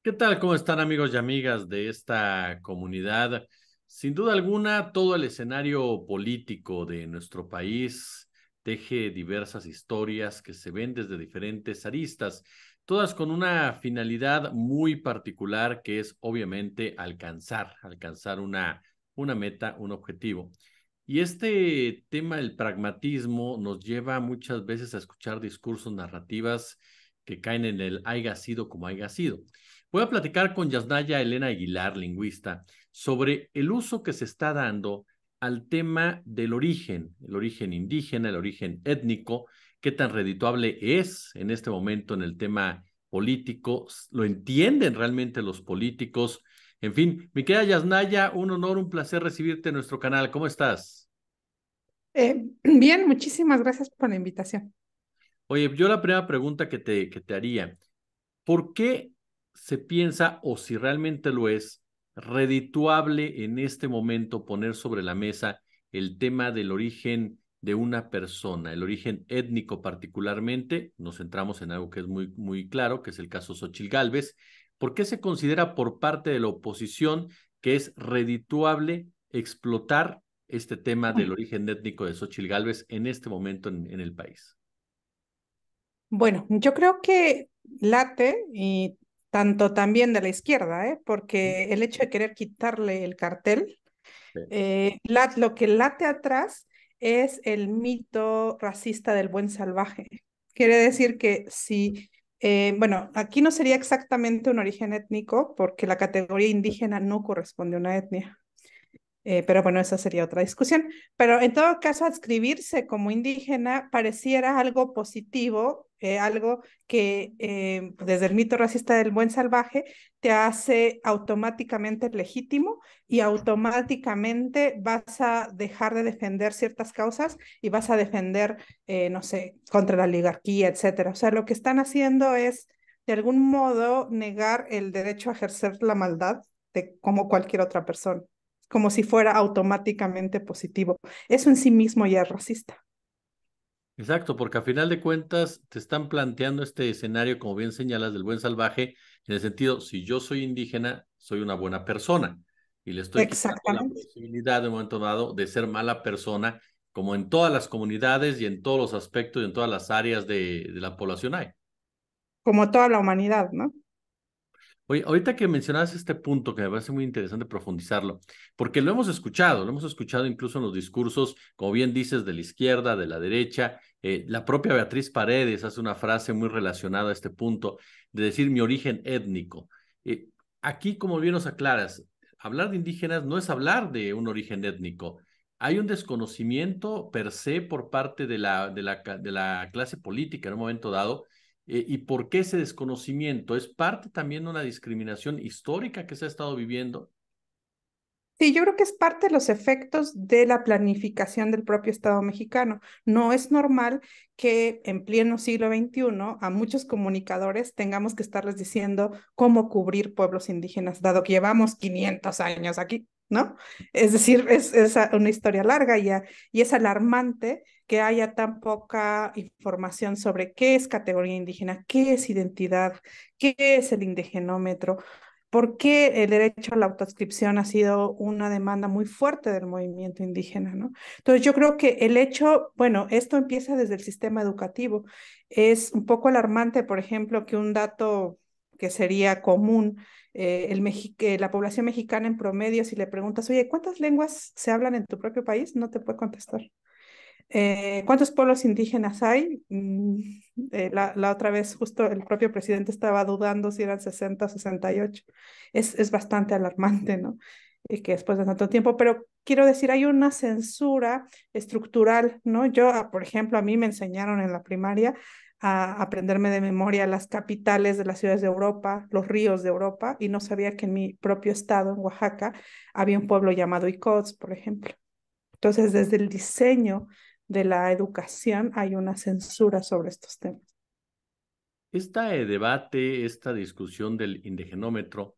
¿Qué tal? ¿Cómo están amigos y amigas de esta comunidad? Sin duda alguna, todo el escenario político de nuestro país teje diversas historias que se ven desde diferentes aristas, todas con una finalidad muy particular que es obviamente alcanzar una meta, un objetivo. Y este tema del pragmatismo nos lleva muchas veces a escuchar discursos narrativas que caen en el haya sido como haya sido. Voy a platicar con Yasnaya Elena Aguilar, lingüista, sobre el uso que se está dando al tema del origen, el origen indígena, el origen étnico, qué tan redituable es en este momento en el tema político, lo entienden realmente los políticos. En fin, mi querida Yasnaya, un honor, un placer recibirte en nuestro canal. ¿Cómo estás? Bien, muchísimas gracias por la invitación. Oye, yo la primera pregunta que te haría, ¿por qué se piensa, o si realmente lo es, redituable en este momento poner sobre la mesa el tema del origen de una persona, el origen étnico particularmente? Nos centramos en algo que es muy claro, que es el caso Xóchitl Gálvez. ¿Por qué se considera por parte de la oposición que es redituable explotar este tema del origen étnico de Xóchitl Gálvez en este momento en el país? Bueno, yo creo que late y tanto también de la izquierda, porque el hecho de querer quitarle el cartel, Sí. lo que late atrás es el mito racista del buen salvaje. Quiere decir que si, bueno, aquí no sería exactamente un origen étnico porque la categoría indígena no corresponde a una etnia. Pero bueno, esa sería otra discusión. Pero en todo caso, adscribirse como indígena pareciera algo positivo, algo que desde el mito racista del buen salvaje te hace automáticamente legítimo y automáticamente vas a dejar de defender ciertas causas y vas a defender, no sé, contra la oligarquía, etcétera. O sea, lo que están haciendo es, de algún modo, negar el derecho a ejercer la maldad de como cualquier otra persona, como si fuera automáticamente positivo. Eso en sí mismo ya es racista. Exacto, porque a final de cuentas te están planteando este escenario, como bien señalas, del buen salvaje, en el sentido, si yo soy indígena, soy una buena persona y le estoy quitando la Exactamente. posibilidad de un momento dado de ser mala persona, como en todas las comunidades y en todos los aspectos y en todas las áreas de la población hay. Como toda la humanidad, ¿no? Oye, ahorita que mencionabas este punto que me parece muy interesante profundizarlo, porque lo hemos escuchado incluso en los discursos, como bien dices, de la izquierda, de la derecha, la propia Beatriz Paredes hace una frase muy relacionada a este punto, de decir mi origen étnico. Eh, Aquí, como bien nos aclaras, hablar de indígenas no es hablar de un origen étnico. Hay un desconocimiento per se por parte de la clase política en un momento dado. ¿Y por qué ese desconocimiento? ¿Es parte también de una discriminación histórica que se ha estado viviendo? Sí, yo creo que es parte de los efectos de la planificación del propio Estado mexicano. No es normal que en pleno siglo XXI a muchos comunicadores tengamos que estarles diciendo cómo cubrir pueblos indígenas, dado que llevamos 500 años aquí, ¿no? Es decir, es una historia larga y es alarmante que haya tan poca información sobre qué es categoría indígena, qué es identidad, qué es el indigenómetro. ¿Por qué el derecho a la autoadscripción ha sido una demanda muy fuerte del movimiento indígena, ¿no? Entonces yo creo que el hecho, bueno, esto empieza desde el sistema educativo. Es un poco alarmante, por ejemplo, que un dato que sería común, la población mexicana en promedio, si le preguntas, oye, ¿cuántas lenguas se hablan en tu propio país? No te puede contestar. ¿Cuántos pueblos indígenas hay? La otra vez justo el propio presidente estaba dudando si eran 60 o 68. Es bastante alarmante, ¿no? Y que después de tanto tiempo, pero quiero decir, hay una censura estructural, ¿no? Yo, por ejemplo, a mí me enseñaron en la primaria a aprenderme de memoria las capitales de las ciudades de Europa, los ríos de Europa, y no sabía que en mi propio estado, en Oaxaca, había un pueblo llamado Icoz, por ejemplo. Entonces, desde el diseño de la educación hay una censura sobre estos temas. Este debate, esta discusión del indigenómetro,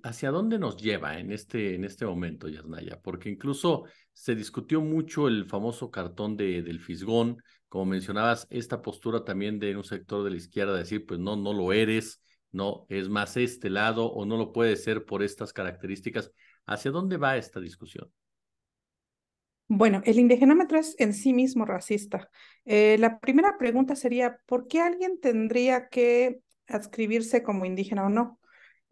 ¿hacia dónde nos lleva en este momento, Yasnaya? Porque incluso se discutió mucho el famoso cartón del Fisgón, como mencionabas, esta postura también de un sector de la izquierda, decir, pues no, no lo eres, no, es más este lado o no lo puede ser por estas características. ¿Hacia dónde va esta discusión? Bueno, el indigenómetro es en sí mismo racista. La primera pregunta sería, ¿por qué alguien tendría que adscribirse como indígena o no?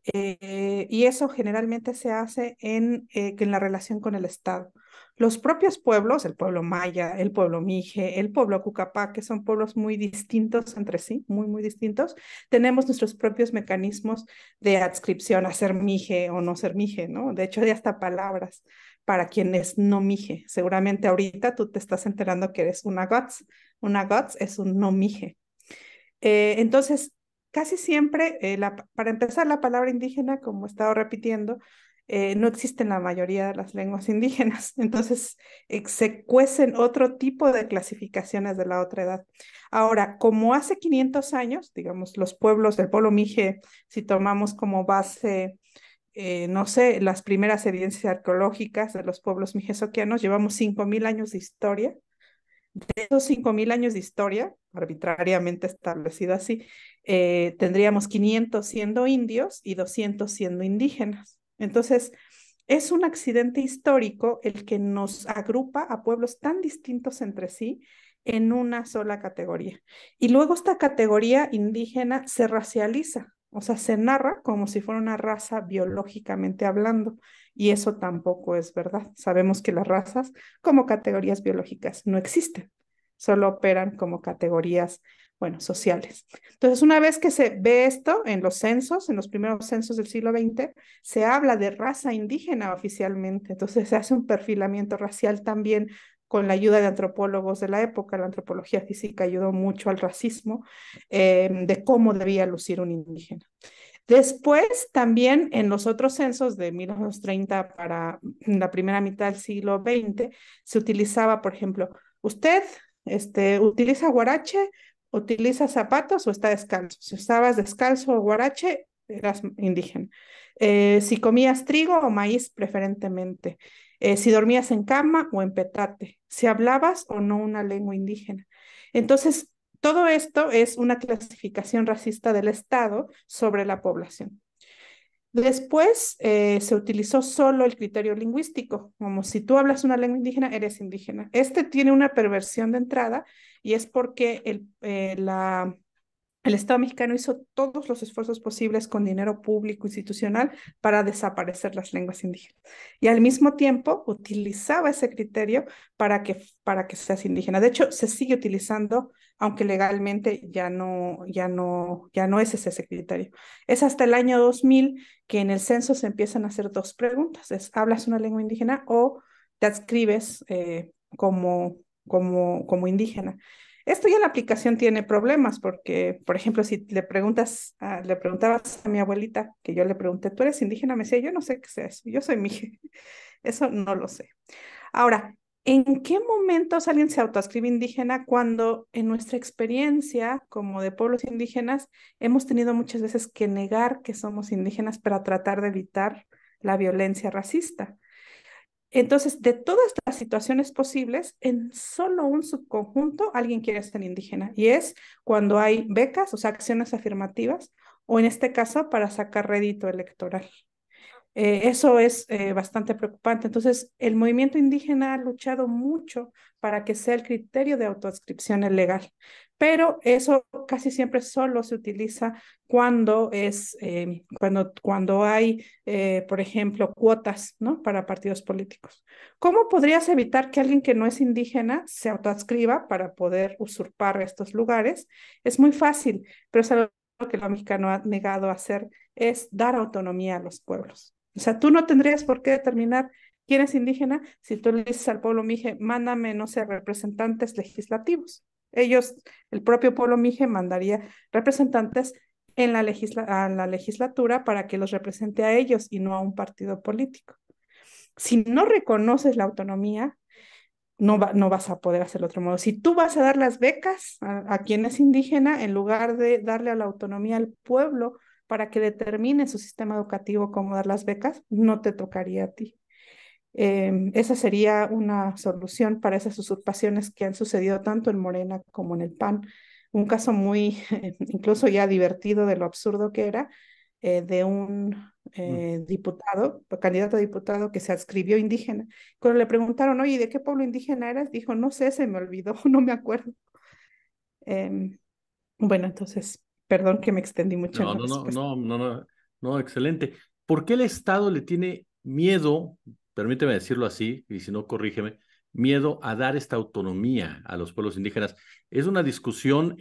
Y eso generalmente se hace en la relación con el Estado. Los propios pueblos, el pueblo maya, el pueblo mije, el pueblo cucapá, que son pueblos muy distintos entre sí, muy, muy distintos, tenemos nuestros propios mecanismos de adscripción a ser mije o no ser mije, ¿no? De hecho, hay hasta palabras para quienes no mije. Seguramente ahorita tú te estás enterando que eres una GOTS. Una GOTS es un no mije. Entonces, casi siempre, para empezar, la palabra indígena, como he estado repitiendo, no existe en la mayoría de las lenguas indígenas. Entonces, se cuecen otro tipo de clasificaciones de la otra edad. Ahora, como hace 500 años, digamos, los pueblos del pueblo Mije, si tomamos como base, no sé, las primeras evidencias arqueológicas de los pueblos mijesoquianos, llevamos 5.000 años de historia. De esos 5.000 años de historia, arbitrariamente establecido así, tendríamos 500 siendo indios y 200 siendo indígenas. Entonces, es un accidente histórico el que nos agrupa a pueblos tan distintos entre sí en una sola categoría. Y luego esta categoría indígena se racializa, o sea, se narra como si fuera una raza biológicamente hablando. Y eso tampoco es verdad. Sabemos que las razas como categorías biológicas no existen, solo operan como categorías, bueno, sociales. Entonces, una vez que se ve esto en los censos, en los primeros censos del siglo XX, se habla de raza indígena oficialmente. Entonces, se hace un perfilamiento racial también con la ayuda de antropólogos de la época. La antropología física ayudó mucho al racismo, de cómo debía lucir un indígena. Después, también en los otros censos de 1930 para la primera mitad del siglo XX, se utilizaba, por ejemplo, usted utiliza guarache, utiliza zapatos o está descalzo. Si estabas descalzo o guarache, eras indígena. Si comías trigo o maíz, preferentemente. Si dormías en cama o en petate. Si hablabas o no una lengua indígena. Entonces, todo esto es una clasificación racista del Estado sobre la población. Después se utilizó solo el criterio lingüístico, como si tú hablas una lengua indígena, eres indígena. Este tiene una perversión de entrada y es porque el Estado mexicano hizo todos los esfuerzos posibles con dinero público institucional para desaparecer las lenguas indígenas. Y al mismo tiempo utilizaba ese criterio para que seas indígena. De hecho, se sigue utilizando, aunque legalmente ya no es ese criterio. Es hasta el año 2000 que en el censo se empiezan a hacer dos preguntas. ¿Hablas una lengua indígena o te adscribes como indígena? Esto ya la aplicación tiene problemas porque, por ejemplo, si le preguntabas a mi abuelita, que yo le pregunté, ¿tú eres indígena? Me decía, yo no sé qué sea eso, yo soy mije. Eso no lo sé. Ahora, ¿en qué momentos alguien se autoascribe indígena cuando en nuestra experiencia como de pueblos indígenas hemos tenido muchas veces que negar que somos indígenas para tratar de evitar la violencia racista? Entonces, de todas las situaciones posibles, en solo un subconjunto alguien quiere ser indígena y es cuando hay becas, o sea, acciones afirmativas, o en este caso para sacar rédito electoral. Eso es bastante preocupante. Entonces, el movimiento indígena ha luchado mucho para que sea el criterio de autoadscripción el legal, pero eso casi siempre solo se utiliza cuando hay, por ejemplo, cuotas, ¿no? Para partidos políticos. ¿Cómo podrías evitar que alguien que no es indígena se autoadscriba para poder usurpar estos lugares? Es muy fácil, pero es algo que la mexicano ha negado a hacer, es dar autonomía a los pueblos. O sea, tú no tendrías por qué determinar quién es indígena si tú le dices al pueblo mije, mándame, no sé, representantes legislativos. Ellos, el propio pueblo mije mandaría representantes a la legislatura para que los represente a ellos y no a un partido político. Si no reconoces la autonomía, no vas a poder hacerlo de otro modo. Si tú vas a dar las becas a quien es indígena, en lugar de darle a la autonomía al pueblo para que determine su sistema educativo cómo dar las becas, no te tocaría a ti. Esa sería una solución para esas usurpaciones que han sucedido tanto en Morena como en el PAN un caso muy, incluso ya divertido de lo absurdo que era, de un Mm. diputado, candidato a diputado que se adscribió indígena. Cuando le preguntaron, oye, ¿de qué pueblo indígena eres? Dijo, no sé, se me olvidó, no me acuerdo. Em, bueno, entonces, perdón que me extendí mucho en No, la no, no, respuesta. no, no, no, no, excelente. ¿Por qué el Estado le tiene miedo, permíteme decirlo así, y si no, corrígeme, miedo a dar esta autonomía a los pueblos indígenas? Es una discusión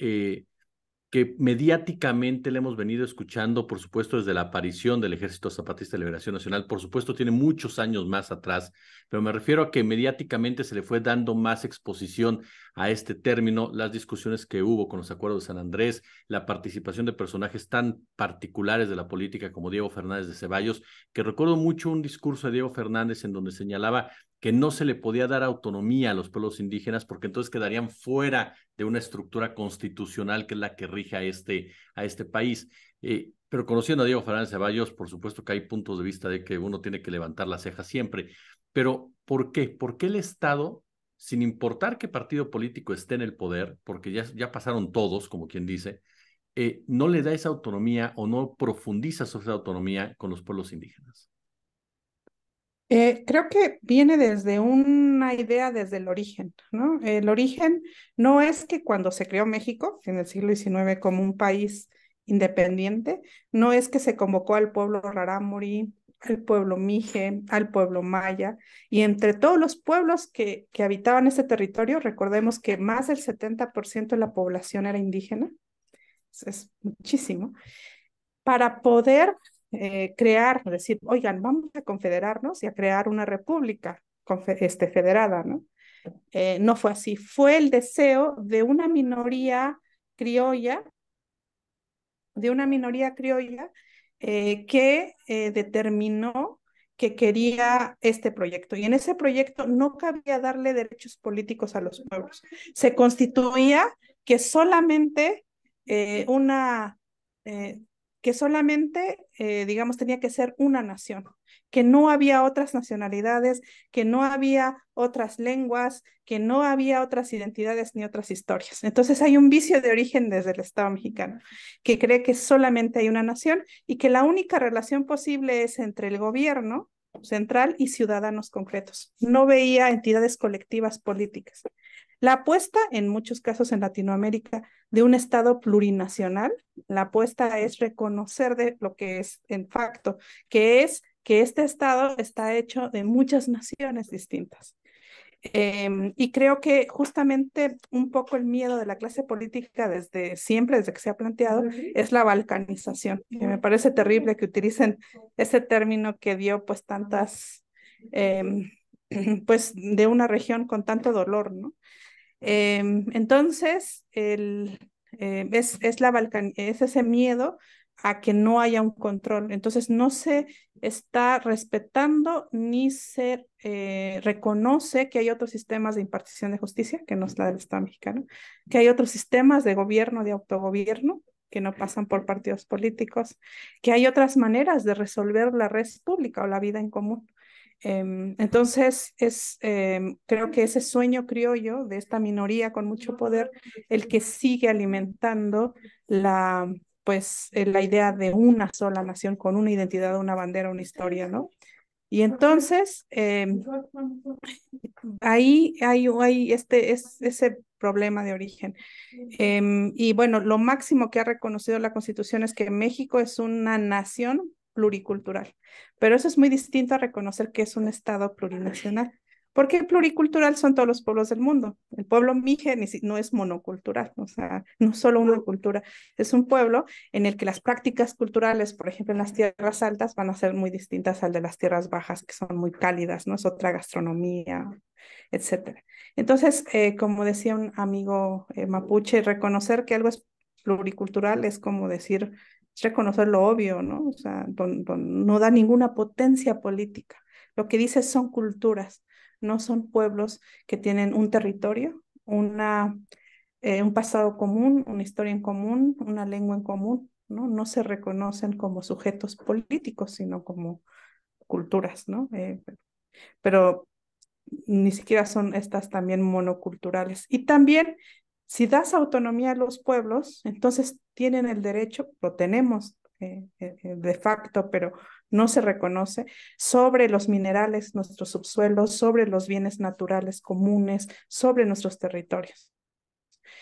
que mediáticamente le hemos venido escuchando, por supuesto, desde la aparición del Ejército Zapatista de Liberación Nacional, por supuesto, tiene muchos años más atrás, pero me refiero a que mediáticamente se le fue dando más exposición a este término, las discusiones que hubo con los acuerdos de San Andrés, la participación de personajes tan particulares de la política como Diego Fernández de Ceballos, que recuerdo mucho un discurso de Diego Fernández en donde señalaba que no se le podía dar autonomía a los pueblos indígenas porque entonces quedarían fuera de una estructura constitucional que es la que rige a este país. Pero conociendo a Diego Fernández Ceballos, por supuesto que hay puntos de vista de que uno tiene que levantar las cejas siempre. Pero ¿por qué? ¿Por qué el Estado, sin importar qué partido político esté en el poder, porque ya pasaron todos, como quien dice, no le da esa autonomía o no profundiza sobre esa autonomía con los pueblos indígenas? Creo que viene desde una idea desde el origen, ¿no? El origen no es que cuando se creó México en el siglo XIX como un país independiente, no es que se convocó al pueblo rarámuri, al pueblo mije, al pueblo maya, y entre todos los pueblos que habitaban ese territorio, recordemos que más del 70% de la población era indígena, es muchísimo para poder crear, decir, oigan, vamos a confederarnos y a crear una república federada, ¿no? No fue así, fue el deseo de una minoría criolla que determinó que quería este proyecto. Y en ese proyecto no cabía darle derechos políticos a los pueblos. Se constituía que solamente una, eh, digamos, tenía que ser una nación, que no había otras nacionalidades, que no había otras lenguas, que no había otras identidades ni otras historias. Entonces hay un vicio de origen desde el Estado mexicano que cree que solamente hay una nación y que la única relación posible es entre el gobierno central y ciudadanos concretos. No veía entidades colectivas políticas. La apuesta, en muchos casos en Latinoamérica, de un Estado plurinacional, la apuesta es reconocer de lo que es en facto, que es que este Estado está hecho de muchas naciones distintas. Y creo que justamente un poco el miedo de la clase política desde siempre, desde que se ha planteado, es la balcanización, que me parece terrible que utilicen ese término que dio pues tantas, eh, pues de una región con tanto dolor, ¿no? Entonces, es ese miedo a que no haya un control. Entonces, no se está respetando ni se reconoce que hay otros sistemas de impartición de justicia, que no es la del Estado mexicano, que hay otros sistemas de gobierno, de autogobierno, que no pasan por partidos políticos, que hay otras maneras de resolver la red pública o la vida en común. Entonces, creo que ese sueño criollo de esta minoría con mucho poder, el que sigue alimentando la idea de una sola nación con una identidad, una bandera, una historia, ¿no? Y entonces, ahí hay ese problema de origen. Y bueno, lo máximo que ha reconocido la Constitución es que México es una nación pluricultural, pero eso es muy distinto a reconocer que es un Estado plurinacional. Porque pluricultural son todos los pueblos del mundo. El pueblo mije no es monocultural, o sea, no solo una cultura, es un pueblo en el que las prácticas culturales, por ejemplo, en las tierras altas, van a ser muy distintas al de las tierras bajas, que son muy cálidas, ¿no? Es otra gastronomía, etcétera. Entonces, como decía un amigo mapuche, reconocer que algo es pluricultural es como decir, es reconocer lo obvio, ¿no? O sea, no da ninguna potencia política. Lo que dice son culturas, no son pueblos que tienen un territorio, un pasado común, una historia en común, una lengua en común, ¿no? No se reconocen como sujetos políticos, sino como culturas, ¿no? Pero ni siquiera son estas también monoculturales. Y también Si das autonomía a los pueblos, entonces tienen el derecho, lo tenemos de facto, pero no se reconoce, sobre los minerales, nuestros subsuelos, sobre los bienes naturales comunes, sobre nuestros territorios.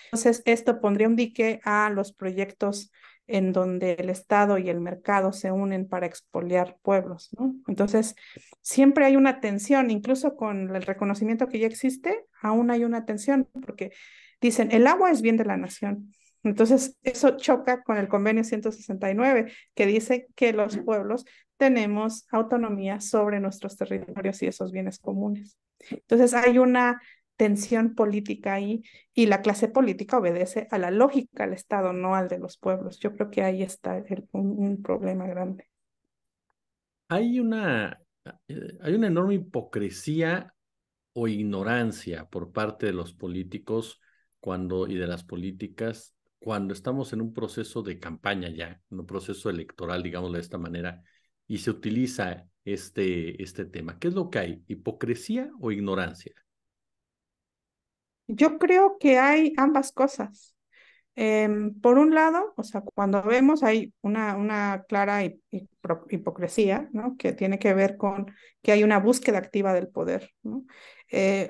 Entonces, esto pondría un dique a los proyectos en donde el Estado y el mercado se unen para expoliar pueblos, ¿no? Entonces, siempre hay una tensión, incluso con el reconocimiento que ya existe, aún hay una tensión, porque dicen, el agua es bien de la nación. Entonces, eso choca con el convenio 169, que dice que los pueblos tenemos autonomía sobre nuestros territorios y esos bienes comunes. Entonces, hay una tensión política ahí y la clase política obedece a la lógica del Estado, no al de los pueblos. Yo creo que ahí está un problema grande. Hay una, hay una enorme hipocresía o ignorancia por parte de los políticos y de las políticas cuando estamos en un proceso de campaña ya, en un proceso electoral, digámoslo de esta manera, y se utiliza este tema. ¿Qué es lo que hay? ¿Hipocresía o ignorancia? Yo creo que hay ambas cosas. Por un lado, o sea, cuando vemos hay una clara hipocresía, ¿no? Que tiene que ver con que hay una búsqueda activa del poder, ¿no?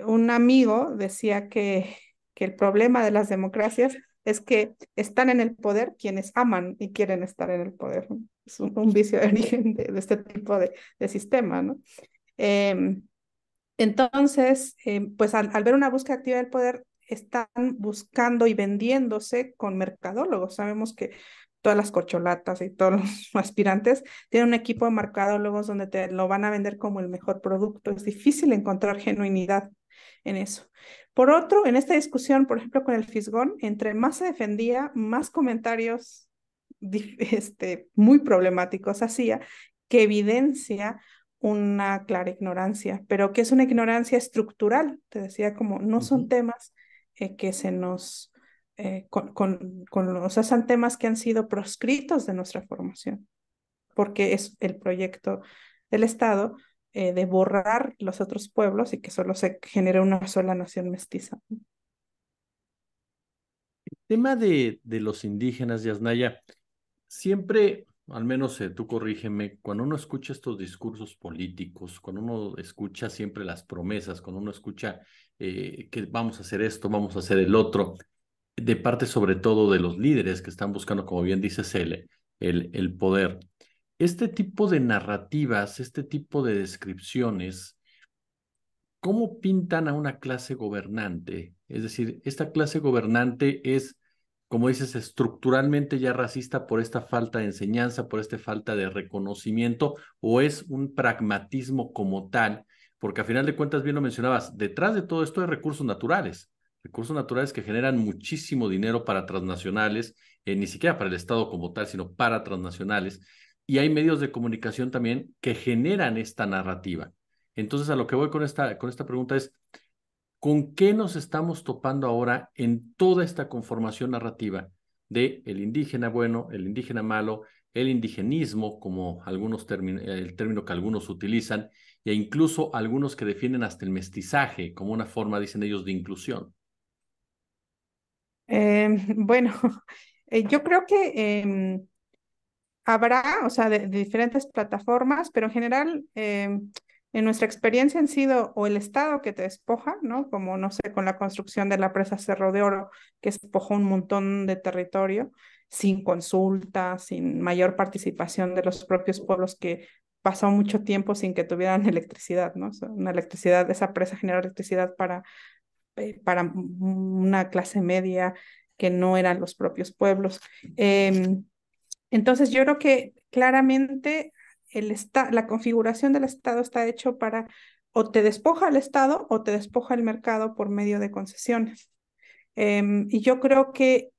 Un amigo decía que el problema de las democracias es que están en el poder quienes aman y quieren estar en el poder, ¿no? Es un vicio de origen de este tipo de sistema, ¿no? Em, entonces, pues al ver una búsqueda activa del poder, están buscando y vendiéndose con mercadólogos. Sabemos que todas las corcholatas y todos los aspirantes tienen un equipo de mercadólogos donde te lo van a vender como el mejor producto. Es difícil encontrar genuinidad en eso. Por otro, en esta discusión, por ejemplo, con el Fisgón, entre más se defendía, más comentarios muy problemáticos hacía, que evidencia una clara ignorancia, pero que es una ignorancia estructural. Te decía, como no son Ujú. temas que se nos, o sea, son temas que han sido proscritos de nuestra formación, porque es el proyecto del Estado de borrar los otros pueblos y que solo se genere una sola nación mestiza. Tema de los indígenas, Yasnaya, siempre, al menos tú corrígeme, cuando uno escucha estos discursos políticos, cuando uno escucha siempre las promesas, cuando uno escucha que vamos a hacer esto, vamos a hacer el otro, de parte sobre todo de los líderes que están buscando, como bien dices, el poder. Este tipo de narrativas, este tipo de descripciones, ¿cómo pintan a una clase gobernante? Es decir, esta clase gobernante es, como dices, estructuralmente ya racista por esta falta de enseñanza, por esta falta de reconocimiento, o es un pragmatismo como tal, porque a final de cuentas, bien lo mencionabas, detrás de todo esto hay recursos naturales que generan muchísimo dinero para transnacionales, ni siquiera para el Estado como tal, sino para transnacionales, y hay medios de comunicación también que generan esta narrativa. Entonces, a lo que voy con esta pregunta es, ¿con qué nos estamos topando ahora en toda esta conformación narrativa de el indígena bueno, el indígena malo, el indigenismo, como el término que algunos utilizan, e incluso algunos que defienden hasta el mestizaje como una forma, dicen ellos, de inclusión? Bueno, yo creo que habrá, o sea, de diferentes plataformas, pero en general, en nuestra experiencia han sido o el Estado que te despoja, ¿no? Como, no sé, con la construcción de la presa Cerro de Oro, que despojó un montón de territorio sin consulta, sin mayor participación de los propios pueblos que pasó mucho tiempo sin que tuvieran electricidad, ¿no? O sea, una electricidad, esa presa generó electricidad para una clase media que no eran los propios pueblos. Entonces, yo creo que claramente la configuración del Estado está hecho para o te despoja el Estado o te despoja el mercado por medio de concesiones. Y yo creo que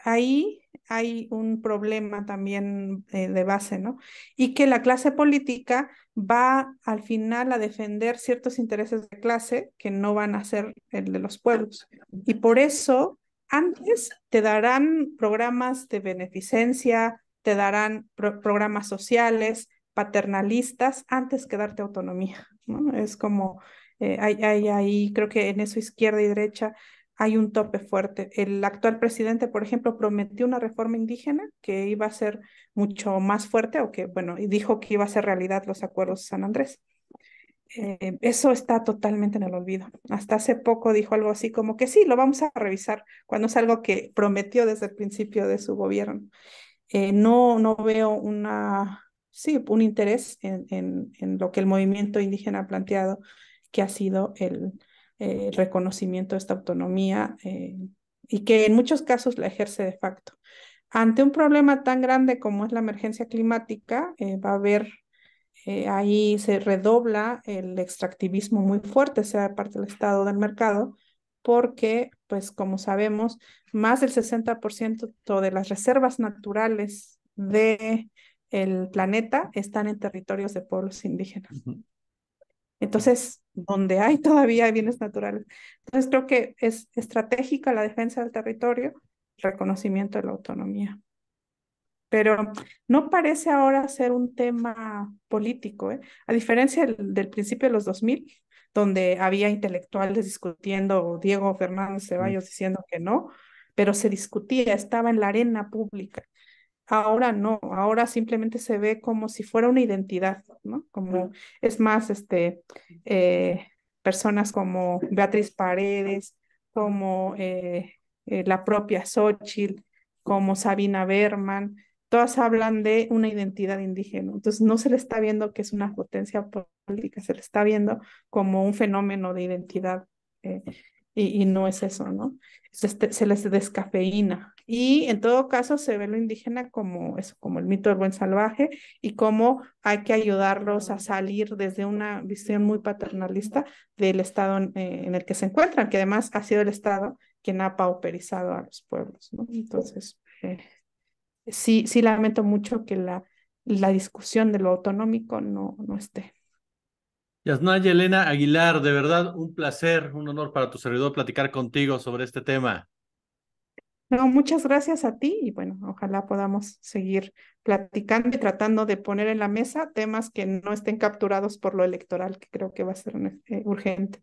ahí hay un problema también de base, ¿no? Y que la clase política va al final a defender ciertos intereses de clase que no van a ser el de los pueblos. Y por eso antes te darán programas de beneficencia, te darán programas sociales, paternalistas, antes que darte autonomía, ¿no? Es como, hay ahí, creo que en eso izquierda y derecha hay un tope fuerte. El actual presidente, por ejemplo, prometió una reforma indígena que iba a ser mucho más fuerte, o que, bueno, y dijo que iba a ser realidad los acuerdos de San Andrés. Eso está totalmente en el olvido. Hasta hace poco dijo algo así como que sí, lo vamos a revisar, cuando es algo que prometió desde el principio de su gobierno. No veo sí, un interés en lo que el movimiento indígena ha planteado, que ha sido el reconocimiento de esta autonomía, y que en muchos casos la ejerce de facto. Ante un problema tan grande como es la emergencia climática, va a haber, ahí se redobla el extractivismo muy fuerte, sea de parte del Estado del mercado, porque, pues como sabemos, más del 60% de las reservas naturales de el planeta están en territorios de pueblos indígenas. Ujú. Entonces, donde hay todavía bienes naturales. Entonces, creo que es estratégica la defensa del territorio, reconocimiento de la autonomía. Pero no parece ahora ser un tema político, ¿eh? A diferencia del principio de los 2000, donde había intelectuales discutiendo, o Diego Fernández Mm. Ceballos diciendo que no, pero se discutía, estaba en la arena pública. Ahora no, ahora simplemente se ve como si fuera una identidad, ¿no? Como, es más, eh, personas como Beatriz Paredes, como la propia Xóchitl, como Sabina Berman, todas hablan de una identidad indígena. Entonces no se le está viendo que es una potencia política, se le está viendo como un fenómeno de identidad, eh, y no es eso, ¿no? Se les descafeína. Y en todo caso se ve lo indígena como eso, como el mito del buen salvaje, y cómo hay que ayudarlos a salir desde una visión muy paternalista del estado en el que se encuentran, que además ha sido el estado quien ha pauperizado a los pueblos, ¿no? Entonces, sí lamento mucho que la discusión de lo autonómico no esté. Yasnaya Elena Aguilar, de verdad un placer, un honor para tu servidor platicar contigo sobre este tema. No, muchas gracias a ti, y bueno, ojalá podamos seguir platicando y tratando de poner en la mesa temas que no estén capturados por lo electoral, que creo que va a ser urgente.